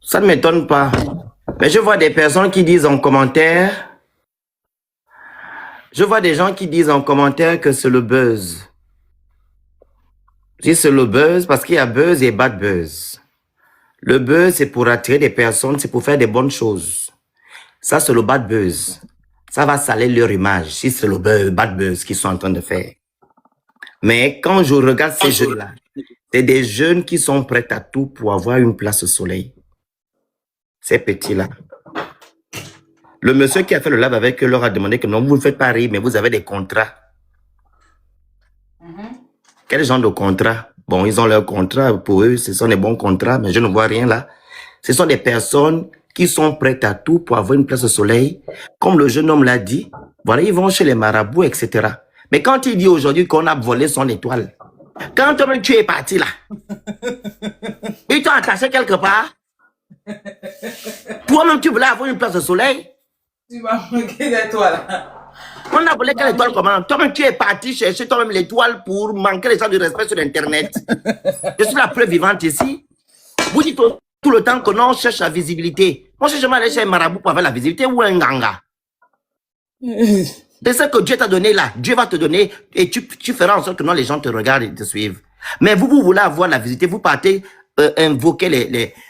Ça ne m'étonne pas. Mais je vois des personnes qui disent en commentaire, je vois des gens qui disent en commentaire que c'est le buzz. Je dis c'est le buzz parce qu'il y a buzz et bad buzz. Le buzz, c'est pour attirer des personnes, c'est pour faire des bonnes choses. Ça, c'est le bad buzz. Ça va salir leur image si c'est le buzz, bad buzz qu'ils sont en train de faire. Mais quand je regarde ces jeunes-là, c'est des jeunes qui sont prêts à tout pour avoir une place au soleil. Ces petits-là. Le monsieur qui a fait le live avec eux leur a demandé que non, vous ne faites pas rire, mais vous avez des contrats. Quel genre de contrat? Bon, ils ont leur contrat. Pour eux, ce sont des bons contrats, mais je ne vois rien là. Ce sont des personnes qui sont prêtes à tout pour avoir une place au soleil. Comme le jeune homme l'a dit, voilà, ils vont chez les marabouts, etc. Mais quand il dit aujourd'hui qu'on a volé son étoile, quand toi-même tu es parti là, ils t'ont attaché quelque part, toi-même tu voulais avoir une place au soleil. Tu m'as manqué l'étoile. On a volé quelle étoile comment? Toi-même tu es parti chercher toi-même l'étoile pour manquer les gens du respect sur Internet. Je suis la preuve vivante ici. Vous dites tout le temps que non, on cherche la visibilité. Moi, je suis jamais allé chez un marabout pour avoir la visibilité ou un ganga. C'est ce que Dieu t'a donné là. Dieu va te donner et tu feras en sorte que non, les gens te regardent et te suivent. Mais vous voulez avoir la visibilité, vous partez invoquer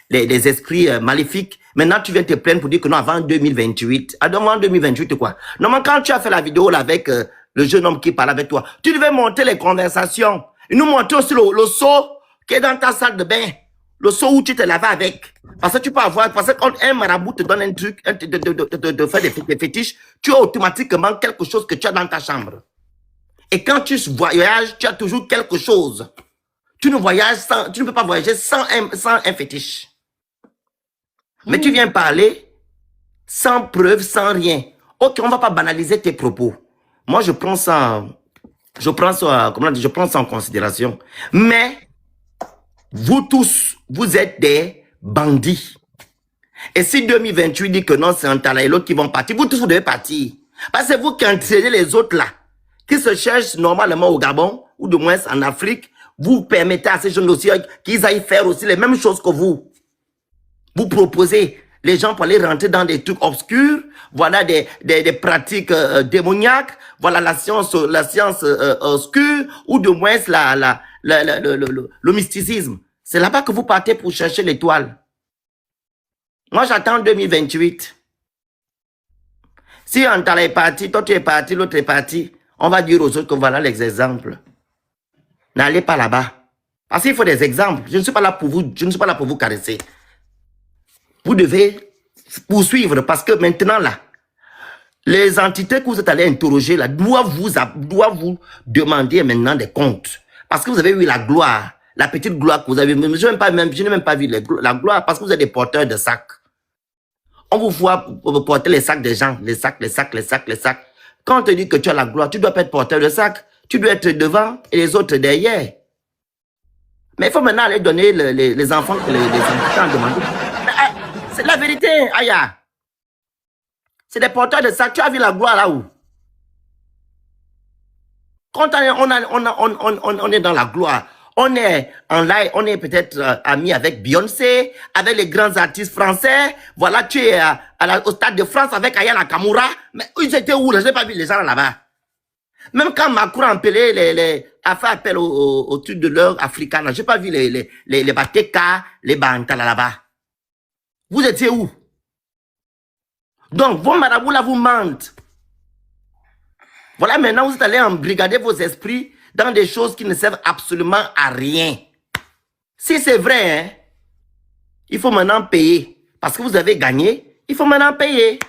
les esprits maléfiques. Maintenant, tu viens te plaindre pour dire que non, avant 2028. Avant 2028, quoi? Normalement, quand tu as fait la vidéo là avec le jeune homme qui parle avec toi, tu devais monter les conversations. Et nous montrer aussi le seau qui est dans ta salle de bain. Le seau où tu te laves avec. Parce que tu peux avoir, parce que quand un marabout te donne un truc, de faire des fétiches, tu as automatiquement quelque chose que tu as dans ta chambre. Et quand tu voyages, tu as toujours quelque chose. Tu ne peux pas voyager sans un fétiche. Mais tu viens parler sans preuve, sans rien. Ok, on ne va pas banaliser tes propos. Moi, je prends ça en considération. Mais, vous tous, vous êtes des bandits. Et si 2028 dit que non, c'est un talent et l'autre qui vont partir, vous tous, vous devez partir. Parce que c'est vous qui entraînez les autres là, qui se cherchent normalement au Gabon, ou de moins en Afrique, vous permettez à ces jeunes aussi qu'ils aillent faire aussi les mêmes choses que vous. Vous proposez les gens pour aller rentrer dans des trucs obscurs, voilà des pratiques démoniaques, voilà la science obscure, ou de moins le mysticisme. C'est là-bas que vous partez pour chercher l'étoile. Moi, j'attends 2028. Si Antala est parti, toi tu es parti, l'autre est parti, on va dire aux autres que voilà les exemples. N'allez pas là-bas. Parce qu'il faut des exemples. Je ne suis pas là pour vous, je ne suis pas là pour vous caresser. Vous devez poursuivre parce que maintenant là, les entités que vous êtes allés interroger là doivent vous demander maintenant des comptes. Parce que vous avez eu la gloire, la petite gloire que vous avez. Je n'ai même pas vu la gloire parce que vous êtes des porteurs de sacs. On vous voit porter les sacs des gens, les sacs. Quand on te dit que tu as la gloire, tu dois pas être porteur de sacs. Tu dois être devant et les autres derrière. Mais il faut maintenant aller donner les enfants que les enfants ont demandé. C'est la vérité, Aya. C'est des porteurs de sacs. Tu as vu la gloire là-haut. Quand on est dans la gloire, on est en live, on est peut-être amis avec Beyoncé, avec les grands artistes français. Voilà, tu es au Stade de France avec Aya Nakamura. Mais ils étaient où? Je n'ai pas vu les gens là-bas. Même quand Macron a fait appel au truc de l'heure africaine, je n'ai pas vu les Bateka, les Bantala là-bas. Vous étiez où? Donc, vos marabouts là vous mentent. Voilà, maintenant vous êtes allés embrigader vos esprits dans des choses qui ne servent absolument à rien. Si c'est vrai, hein, il faut maintenant payer. Parce que vous avez gagné, il faut maintenant payer.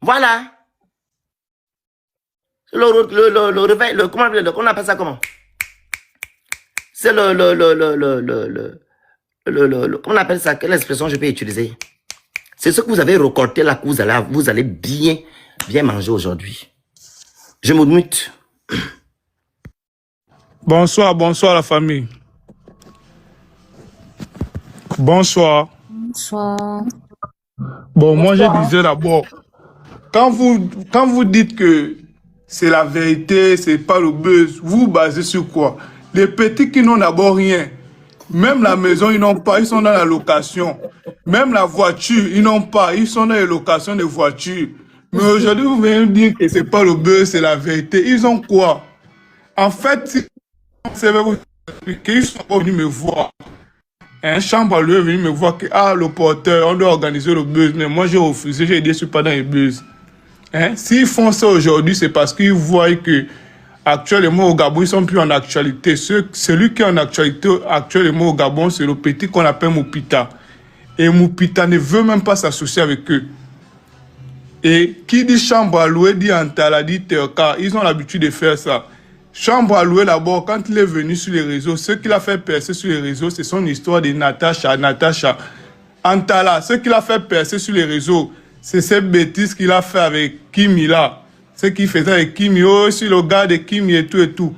Voilà. Le réveil, comment on appelle ça comment? C'est comment on appelle ça? Quelle expression je peux utiliser? C'est ce que vous avez récolté là que vous allez bien manger aujourd'hui. Je me mute. Bonsoir la famille. Bonsoir. Bonsoir. Bon, moi je disais d'abord, quand vous dites que c'est la vérité, c'est pas le buzz, vous basez sur quoi? Les petits qui n'ont d'abord rien, Même la maison, ils n'ont pas, ils sont dans la location. Même la voiture, ils n'ont pas, ils sont dans les locations de voitures. Mais aujourd'hui, vous venez me dire que c'est pas le buzz, c'est la vérité. Ils ont quoi? En fait, si c'est vous expliquer, ils sont pas venus me voir. Un chambre à lui est venu me voir que, ah, le porteur, on doit organiser le buzz. Mais moi, j'ai refusé, j'ai dit, je suis pas dans les buzz. Hein? S'ils font ça aujourd'hui, c'est parce qu'ils voient que actuellement au Gabon, ils sont plus en actualité. Celui qui est en actualité actuellement au Gabon, c'est le petit qu'on appelle Moupita. Et Moupita ne veut même pas s'associer avec eux. Et qui dit chambre à louer, dit Antala, dit Terka. Ils ont l'habitude de faire ça. Chambre à louer d'abord, quand il est venu sur les réseaux, ce qu'il a fait percer sur les réseaux, c'est son histoire de Natacha. Antala, ce qu'il a fait percer sur les réseaux, c'est cette bêtise qu'il a fait avec Kimi là. Ce qu'il faisait avec Kimi, oh, sur le gars de Kimi et tout et tout.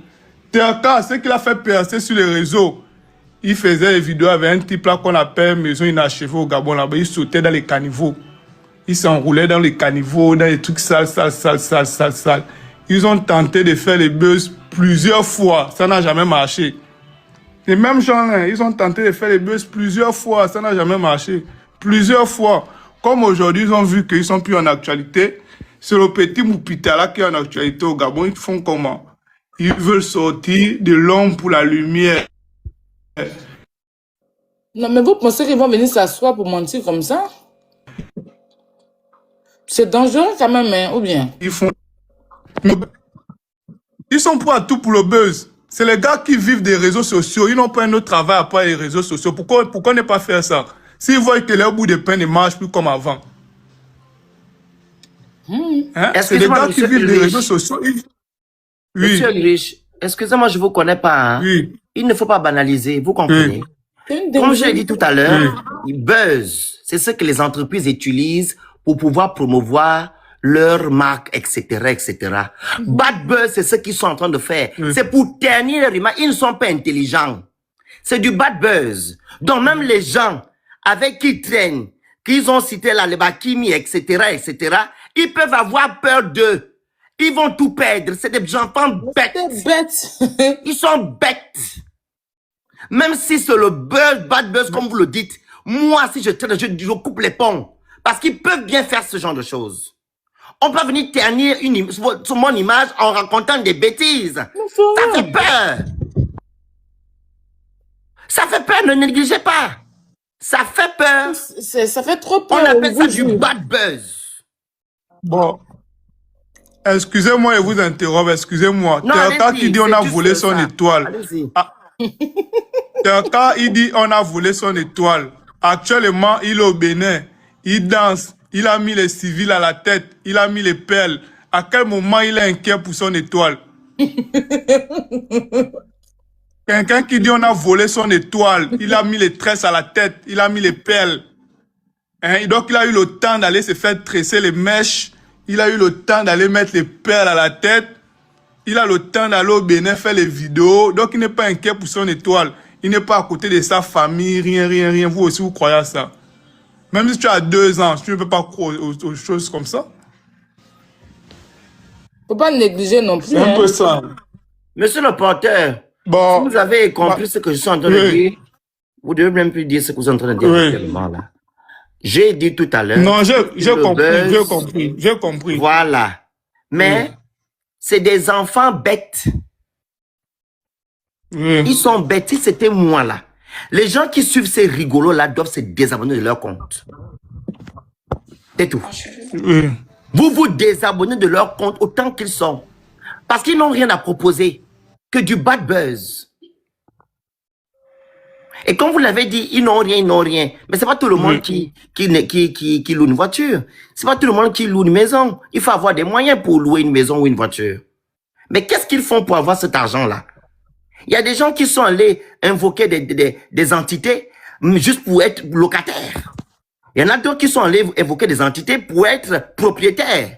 Terka, ce qu'il a fait percer sur les réseaux, il faisait des vidéos avec un type là qu'on appelle Maison Inachevée au Gabon là-bas. Il sautait dans les caniveaux. Il s'enroulait dans les caniveaux, dans les trucs sales. Ils ont tenté de faire les buzz plusieurs fois. Ça n'a jamais marché. Les mêmes gens là, ils ont tenté de faire les buzz plusieurs fois. Ça n'a jamais marché. Plusieurs fois. Comme aujourd'hui, ils ont vu qu'ils sont plus en actualité. C'est le petit Moupita là qui est en actualité au Gabon. Ils font comment? Ils veulent sortir de l'ombre pour la lumière. Non, mais vous pensez qu'ils vont venir s'asseoir pour mentir comme ça? C'est dangereux quand même, hein, ou bien? Ils sont prêts à tout pour le buzz. C'est les gars qui vivent des réseaux sociaux. Ils n'ont pas un autre travail à part les réseaux sociaux. Pourquoi ne pas faire ça? S'ils voient que leur bout de pain ne marche plus comme avant. Hein? C'est les gars qui vivent des réseaux sociaux. Oui. Monsieur Ulrich, excusez-moi, je ne vous connais pas. Hein? Oui. Il ne faut pas banaliser, vous comprenez? Comme j'ai dit tout à l'heure, buzz, c'est ce que les entreprises utilisent pour pouvoir promouvoir leur marque, etc., etc. Bad buzz, c'est ce qu'ils sont en train de faire. C'est pour ternir les remarques. Ils ne sont pas intelligents. C'est du bad buzz. Donc même les gens avec qui ils traînent, qu'ils ont cité là, les Bakimi, etc., etc., ils peuvent avoir peur d'eux. Ils vont tout perdre. C'est des enfants bêtes. Ils sont bêtes. Même si c'est le buzz, bad buzz, comme vous le dites, moi, si je traîne, je coupe les ponts. Parce qu'ils peuvent bien faire ce genre de choses. On peut venir ternir sur mon image en racontant des bêtises. Ça fait peur. Ça fait peur, ne négligez pas. Ça fait peur. Ça fait trop peur. On appelle ça du bad buzz. Bon. Excusez-moi, je vous interromps, excusez-moi. Terka qui dit on a volé son étoile. Terka, il dit on a volé son étoile. Actuellement, il est au Bénin. Il danse. Il a mis les civils à la tête. Il a mis les perles. À quel moment il est inquiet pour son étoile? Quelqu'un qui dit on a volé son étoile. Il a mis les tresses à la tête. Il a mis les perles. Hein? Donc il a eu le temps d'aller se faire tresser les mèches. Il a eu le temps d'aller mettre les perles à la tête. Il a le temps d'aller au Bénin faire les vidéos. Donc il n'est pas inquiet pour son étoile. Il n'est pas à côté de sa famille. Rien. Vous aussi, vous croyez à ça? Même si tu as 2 ans, tu ne peux pas croire aux choses comme ça. Faut pas négliger non plus. C'est un peu ça. Monsieur le porteur, bon, si vous avez compris ce que je suis en train de dire, vous devez même plus dire ce que vous êtes en train de dire actuellement là. J'ai dit tout à l'heure. Non, j'ai compris. Voilà. Mais c'est des enfants bêtes. Ils sont bêtes. Si c'était moi là. Les gens qui suivent ces rigolos-là doivent se désabonner de leur compte. C'est tout. Vous vous désabonnez de leur compte autant qu'ils sont. Parce qu'ils n'ont rien à proposer que du bad buzz. Et comme vous l'avez dit, ils n'ont rien. Mais c'est pas tout le monde qui loue une voiture. C'est pas tout le monde qui loue une maison. Il faut avoir des moyens pour louer une maison ou une voiture. Mais qu'est-ce qu'ils font pour avoir cet argent-là? Il y a des gens qui sont allés invoquer des entités juste pour être locataires. Il y en a d'autres qui sont allés invoquer des entités pour être propriétaires.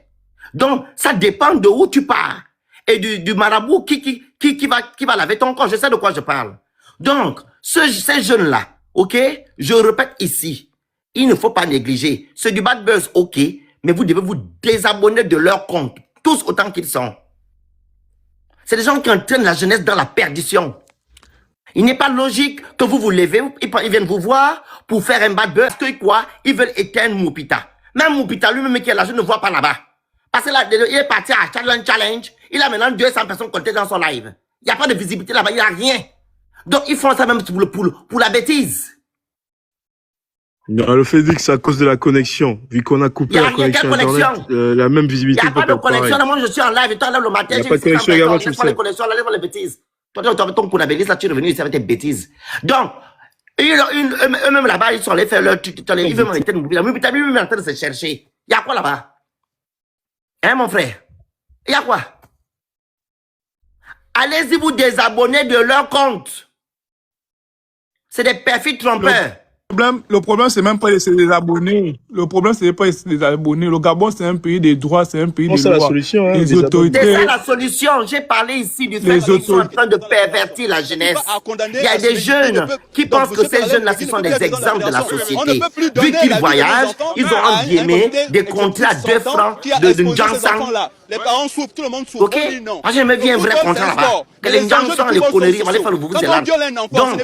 Donc, ça dépend de où tu pars. Et du marabout qui va laver ton corps. Je sais de quoi je parle. Donc, ces jeunes-là, ok, je répète ici, il ne faut pas négliger. C'est du bad buzz, ok, mais vous devez vous désabonner de leur compte. Tous autant qu'ils sont. C'est des gens qui entraînent la jeunesse dans la perdition. Il n'est pas logique que vous vous levez, ils viennent vous voir pour faire un bad buzz. Parce que quoi? Ils veulent éteindre Moupita. Même Moupita, lui-même qui est là, je ne vois pas là-bas. Parce que là, il est parti à Challenge. Il a maintenant 200 personnes connectées dans son live. Il n'y a pas de visibilité là-bas, il n'y a rien. Donc, ils font ça même pour la bêtise. Non, le fait que c'est à cause de la connexion. Vu qu'on a coupé la connexion Internet, la même visibilité. Il n'y a pas de connexion. Là, moi, je suis en live et toi, là, le matin, il n'y a pas de connexion également, tu le sais. Les connexions, là, laisse-moi les bêtises. Toi, ton Kounabélis, là, tu es revenu ici avec tes bêtises. Donc, eux-mêmes là-bas, ils sont allés faire leur truc. Ils veulent m'arrêter de m'oublier. Moupita, lui-même, est en train de se chercher. Il y a quoi là-bas? Hein, mon frère? Il y a quoi? Allez-y vous désabonner de leur compte. C'est des perfides trompeurs. Le problème, c'est même pas les abonnés. Le problème, c'est pas les abonnés. Le Gabon, c'est un pays des droits, c'est un pays des lois. C'est la solution, hein, les autorités. C'est ça la solution. J'ai parlé ici du fait qu'ils sont en train de pervertir la jeunesse. Il y a des jeunes qui pensent que ces jeunes-là, ce sont des exemples de la société. Vu qu'ils voyagent, ils ont envié des contrats à 2 francs de Jansan. Les parents souffrent, tout le monde souffre. Ok? Moi, j'aimerais bien un vrai contrat là-bas. Que les gens sont les conneries, on va aller faire le vous Donc,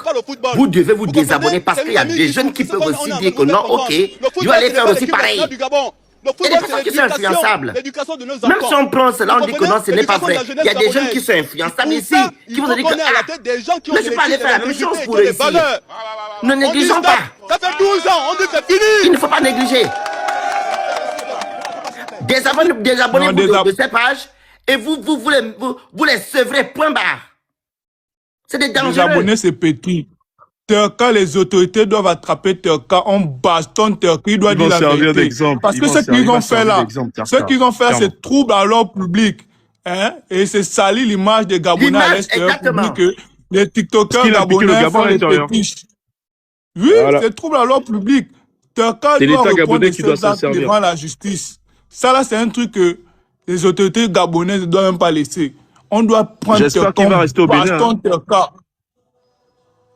vous devez vous désabonner parce qu'il y a des jeunes qui peuvent aussi dire que non, ok, je vais aller faire aussi pareil. Il y a des personnes qui sont influençables. Même si on prend cela, on dit que non, ce n'est pas vrai. Il y a des jeunes qui sont influençables ici, qui vont dire que mais je peux aller faire la même chose pour eux ici. Ne négligeons pas. Ça fait 12 ans, on dit que c'est fini. Il ne faut pas négliger. Désabonnez-vous de ces pages et vous les sevrez, point barre. C'est des dangereux. Les abonnés, c'est petit. Terka, les autorités doivent attraper Terka, on bastonne Terka, il doit dire la vérité. Parce que ce qu'ils ont fait là, c'est trouble à l'ordre public. Hein? Et c'est salir l'image des Gabonais à l'extérieur public. Que les TikTokers gabonais font les fétiches. Oui, c'est trouble à l'ordre public. Terka doit répondre de ses actes devant la justice. Ça là, c'est un truc que les autorités gabonaises ne doivent même pas laisser. On doit prendre Terka, baston Terka.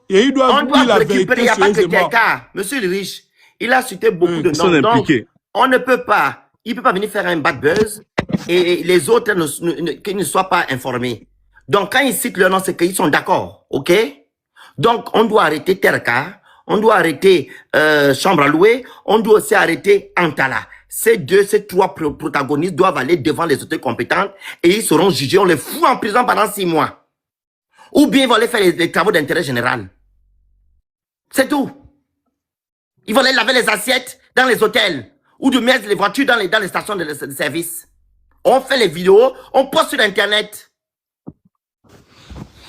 Et il doit dire la vérité. Il n'y a pas que Terka. Monsieur le riche, il a cité beaucoup de noms. Donc, on ne peut pas, il ne peut pas venir faire un bad buzz et les autres ne soient pas informés. Donc, quand ils citent leur nom, c'est qu'ils sont d'accord. OK? Donc, on doit arrêter Terka, on doit arrêter Chambre à louer, on doit aussi arrêter Antala. Ces 3 protagonistes doivent aller devant les autorités compétentes et ils seront jugés. On les fout en prison pendant 6 mois. Ou bien ils vont aller faire les travaux d'intérêt général. C'est tout. Ils vont aller laver les assiettes dans les hôtels ou de mettre les voitures dans les stations de service. On fait les vidéos, on poste sur Internet.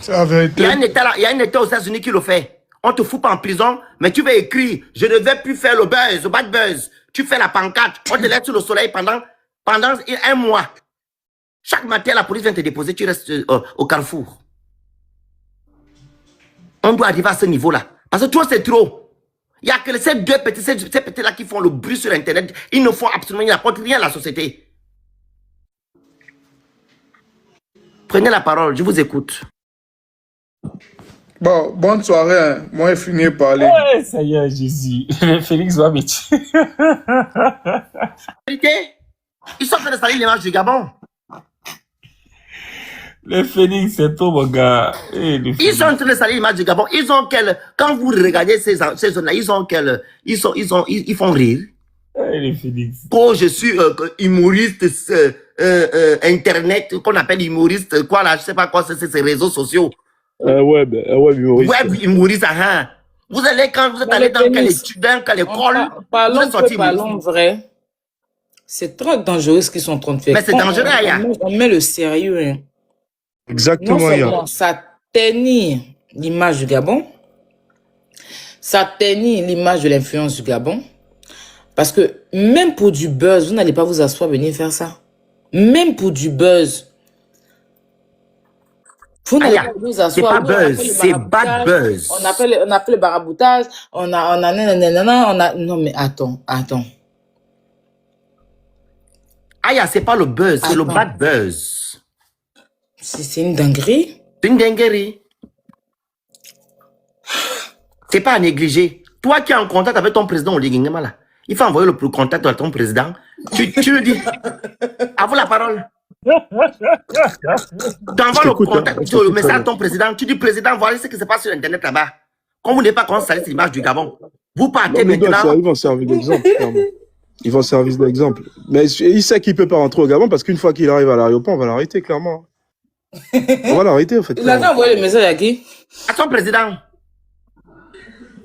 C'est la vérité. Il y a un État aux États-Unis qui le fait. On te fout pas en prison, mais tu vas écrire, je ne vais plus faire le buzz, le bad buzz. Tu fais la pancarte, on te laisse sous le soleil pendant 1 mois. Chaque matin, la police vient te déposer, tu restes au carrefour. On doit arriver à ce niveau-là. Parce que toi, c'est trop. Il n'y a que ces petits-là qui font le bruit sur Internet. Ils ne font absolument, ils n'apportent rien à la société. Prenez la parole, je vous écoute. Bon, bonne soirée. Hein. Moi, j'ai fini de parler. Ouais, ça y est, Jésus. Félix va me tuer. Ils sont en train de salir l'image du Gabon. Le Félix, c'est tout, mon gars. Ils sont en train de salir l'image du Gabon. Ils ont quand vous regardez ces zones-là, ils font rire. Le Félix. Oh, je suis humoriste, Internet, qu'on appelle humoriste, quoi là, je sais pas quoi, c'est ces réseaux sociaux. Web humoriste. Web humoriste, hein. Vous allez, quand vous êtes allé dans quelle école, parlons vrai. C'est trop dangereux ce qu'ils sont en train de faire. Mais c'est dangereux, Aya. On met le sérieux. Hein. Exactement, non seulement ça ternit l'image du Gabon, ça ternit l'image de l'influence du Gabon, parce que même pour du buzz, vous n'allez pas vous asseoir venir faire ça. Même pour du buzz. Vous n'allez pas vous asseoir. C'est pas buzz, c'est bad buzz. On appelle le baraboutage, on a, non mais attends. Aya, c'est pas le buzz, c'est le bad buzz. C'est une dinguerie. C'est une dinguerie. C'est pas à négliger. Toi qui es en contact avec ton président, il faut envoyer le contact à ton président. Tu le dis. À vous la parole. Tu envoies le contact, je t'écoute le message très à ton président. Tu dis, président, voilà ce qui se passe sur Internet là-bas. Comme vous n'avez pas commencé à salir l'image du Gabon, vous partez Non, mais maintenant. ils vont servir d'exemple, clairement. Ils vont servir d'exemple. Mais il sait qu'il peut pas rentrer au Gabon parce qu'une fois qu'il arrive à l'aéroport, on va l'arrêter, clairement. On va l'arrêter, en fait. Il a envoyé le message à qui? À son président.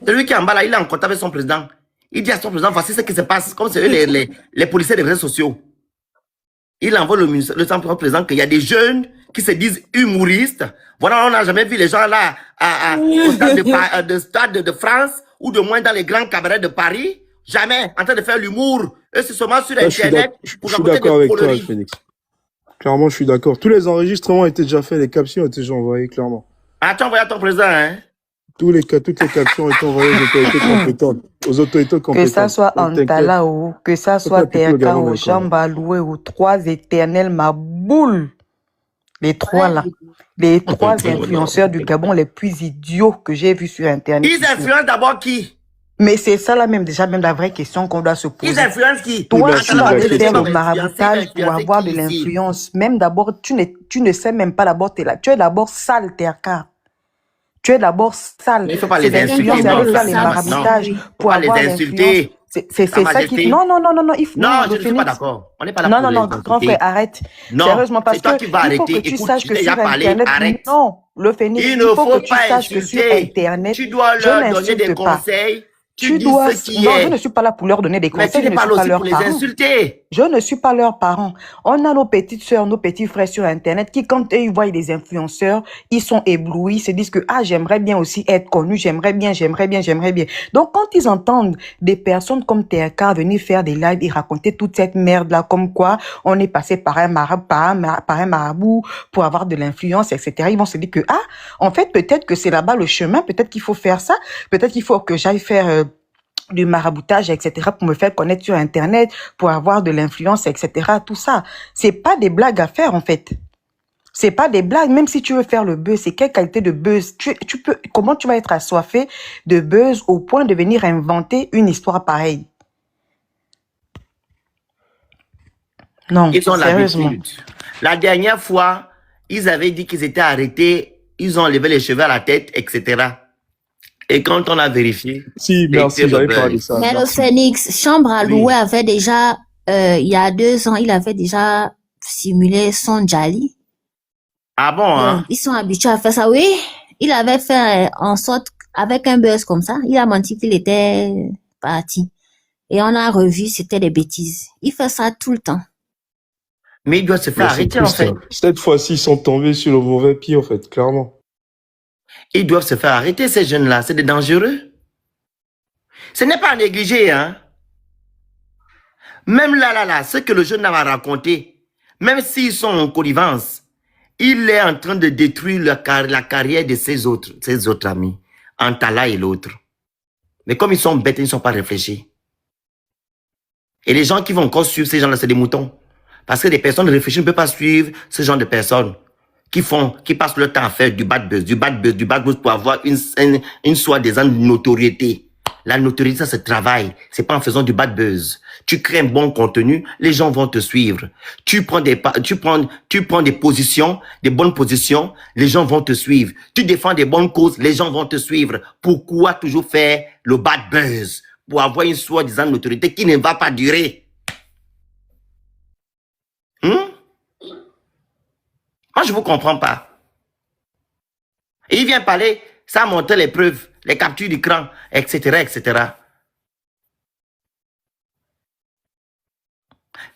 Celui qui est en bas là, il est en contact avec son président. Il dit à son président, voici ce qui se passe. Comme c'est eux les policiers des réseaux sociaux. Il envoie le président qu'il y a des jeunes qui se disent humoristes. Voilà, on n'a jamais vu les gens là au stade de France ou de moins dans les grands cabarets de Paris. Jamais en train de faire l'humour. Eux, c'est seulement sur Internet. Je suis d'accord avec toi, Phoenix. Clairement, je suis d'accord. Tous les enregistrements étaient déjà faits, les captions étaient déjà envoyées, clairement. Ah, tu as envoyé à ton président, hein? Toutes les captions ont été envoyées aux autorités compétentes. Que ça soit Antala ou que ça soit TRK ou Jean Baloué ou trois éternels maboules. Les trois là. Les trois influenceurs du Gabon les plus idiots que j'ai vus sur Internet. Ils influencent d'abord qui? Mais c'est ça là même, déjà même la vraie question qu'on doit se poser. Ils influencent qui? Toi, tu vas faire le maraboutage pour avoir de l'influence. Même d'abord, tu ne sais même pas d'abord, tu es d'abord sale, TRK. Tu es d'abord sale. Il ne faut pas les insulter. Il faut faire les maraboutages pour avoir l'influence. C'est ça qui... Non, il faut... Non, je ne suis pas d'accord. On n'est pas là pour Non, grand frère, arrête. Non, sérieusement, parce que il faut que tu saches que sur Internet... Non, le Phénix, il faut que tu saches que sur Internet, tu dois leur donner des conseils. Tu dois... Non, je ne suis pas là pour leur donner des conseils. Mais tu n'es pas là aussi pour les insulter. Je ne suis pas leurs parents. On a nos petites sœurs, nos petits frères sur Internet qui, quand ils voient des influenceurs, ils sont éblouis, se disent que j'aimerais bien aussi être connu, j'aimerais bien. Donc, quand ils entendent des personnes comme TRK venir faire des lives et raconter toute cette merde-là, comme quoi on est passé par un marabout pour avoir de l'influence, etc., ils vont se dire que, en fait, peut-être que c'est là-bas le chemin, peut-être qu'il faut faire ça, peut-être qu'il faut que j'aille faire... du maraboutage, etc., pour me faire connaître sur Internet, pour avoir de l'influence, etc., tout ça. C'est pas des blagues à faire, en fait. C'est pas des blagues, même si tu veux faire le buzz, c'est quelle qualité de buzz? Comment tu vas être assoiffé de buzz au point de venir inventer une histoire pareille? Non, ils ont sérieusement. l'habitude. La dernière fois, ils avaient dit qu'ils étaient arrêtés, ils ont enlevé les cheveux à la tête, etc., et quand on a vérifié... Si, merci, j'avais parlé de ça. Mais le Phénix, Chambre à louer avait déjà, il y a 2 ans, il avait déjà simulé son Djali. Ah bon, hein? Ils sont habitués à faire ça, oui. Il avait fait en sorte, avec un buzz comme ça, il a menti qu'il était parti. Et on a revu, c'était des bêtises. Il fait ça tout le temps. Mais il doit se faire arrêter, en fait. Cette fois-ci, ils sont tombés sur le mauvais pied, en fait, clairement. Ils doivent se faire arrêter, ces jeunes-là. C'est des dangereux. Ce n'est pas à négliger, hein. Même là, ce que le jeune a raconté, même s'ils sont en connivence, il est en train de détruire la carrière de ses autres amis, Antala et l'autre. Mais comme ils sont bêtes, ils ne sont pas réfléchis. Et les gens qui vont encore suivre ces gens-là, c'est des moutons. Parce que des personnes réfléchies ne peuvent pas suivre ce genre de personnes qui passent leur temps à faire du bad buzz pour avoir une soi-disant notoriété. La notoriété, ça se travaille. C'est pas en faisant du bad buzz. Tu crées un bon contenu, les gens vont te suivre. Tu prends des positions, des bonnes positions, les gens vont te suivre. Tu défends des bonnes causes, les gens vont te suivre. Pourquoi toujours faire le bad buzz? Pour avoir une soi-disant notoriété qui ne va pas durer. Moi, je ne vous comprends pas. Et il vient parler, ça montre les preuves, les captures d'écran, etc., etc.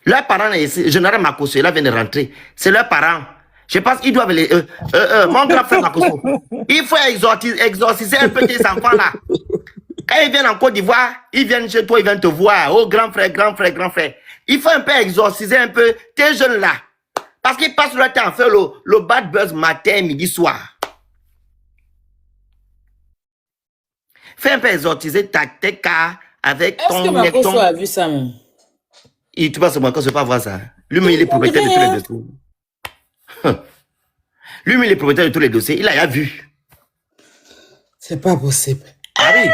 Leurs parents, général Makoso, là vient de rentrer. C'est leurs parents. Je pense qu'ils doivent les... mon grand frère Makoso, il faut exorciser un peu tes enfants là. Quand ils viennent en Côte d'Ivoire, ils viennent chez toi, ils viennent te voir. Oh, grand frère. Il faut un peu exorciser un peu tes jeunes là. Parce qu'ils passent leur temps à faire le bad buzz matin, midi, soir. Fais un peu exorciser tes cas avec ton... Est-ce que Makoso a vu ça même? Tu penses que Makoso ne peut pas voir ça? Lui-même, il est propriétaire de tous les dossiers. Lui-même, il est propriétaire de tous les dossiers. Il a déjà vu. C'est pas possible. Ah oui.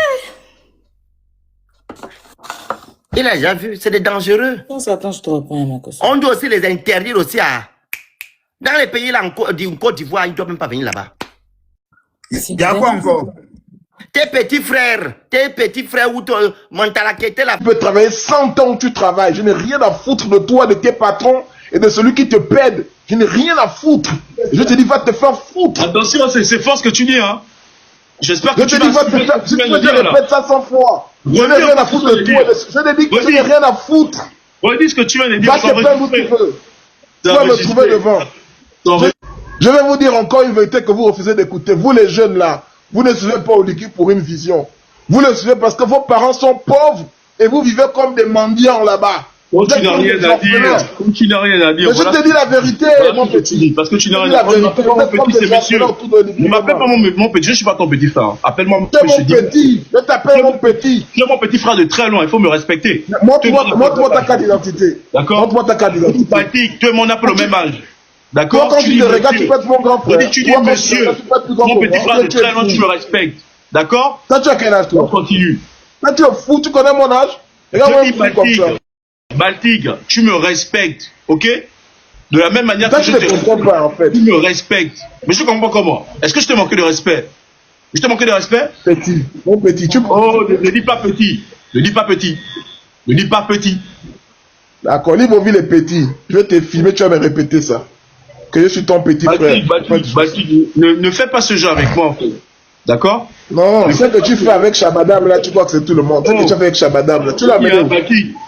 Il a déjà vu. C'est des dangereux. Attends, je te reprends, Makoso. On doit aussi les interdire aussi Dans les pays là, en Côte d'Ivoire, ils ne doivent même pas venir là-bas. C'est Il y a quoi encore? Tes petits frères ou ton mentalité là. Tu peux travailler 100 ans où tu travailles. Je n'ai rien à foutre de toi, de tes patrons et de celui qui te paie. Je n'ai rien à foutre. Je te dis, va te faire foutre. Attention, c'est fort ce que tu dis, hein. J'espère que Je tu te dis, va vas te faire foutre. Je dire, là. répète ça 100 fois. Je n'ai rien à foutre de toi. Je t'ai dit que je n'ai rien à foutre. Redis ce que tu viens de dire. Va te plaindre où tu veux. Tu vas me trouver devant. Je vais vous dire encore une vérité que vous refusez d'écouter. Vous les jeunes là, vous ne suivez pas Ouliki pour une vision. Vous le suivez parce que vos parents sont pauvres et vous vivez comme des mendiants là-bas. Oh, tu n'as rien à dire. Tu n'as rien à dire. Mais je te dis la vérité, mon petit. Parce que tu n'as rien à dire. Mon petit, c'est monsieur. Ne m'appelle pas mon petit. Je ne suis pas ton petit frère. Appelle-moi mon petit. Je t'appelle mon petit. Tu es mon petit frère de très loin. Il faut me respecter. Montre-moi ta carte d'identité. D'accord. Montre-moi ta carte d'identité. Tu es mon appel au même âge. D'accord. Quand tu te regardes, tu peux être mon grand frère. Tu dis monsieur. Mon petit frère de très loin, tu me respectes. D'accord. Toi, tu as quel âge, toi? On continue. Là, tu es fou. Tu connais mon âge? Regarde-moi comme ça. Baltigre, tu me respectes, ok? De la même manière Toi, que tu je ne comprends pas, en fait. Tu me respectes. Mais je comprends comment? Est-ce que je t'ai manqué de respect? Je t'ai manqué de respect? Petit, mon petit, Oh, ne dis pas petit. Ne dis pas petit. Ne dis pas petit. D'accord, Libreville est petit. Je vais te filmer, tu vas me répéter ça. Que je suis ton petit frère. Baltigre, ne fais pas ce jeu avec moi, en fait. D'accord? Non, ce que tu fais avec Chabadam, là, tu crois que c'est tout le monde. Ce que tu fais avec Chabadam, là, tu l'as amené où?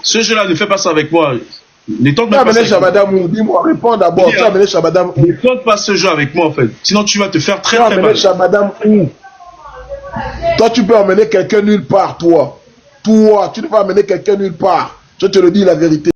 Ce jeu-là, ne fais pas ça avec moi. Ne tente Tu as pas amené ça. Chabadam où? Dis-moi, réponds d'abord. Tu as amené Chabadam où? Ne tente pas ce jeu avec moi, en fait. Sinon, tu vas te faire très, Tu as très amené mal. Chabadam où? Toi, tu peux emmener quelqu'un nulle part, toi. Toi, tu ne peux amener quelqu'un nulle part. Je te le dis la vérité.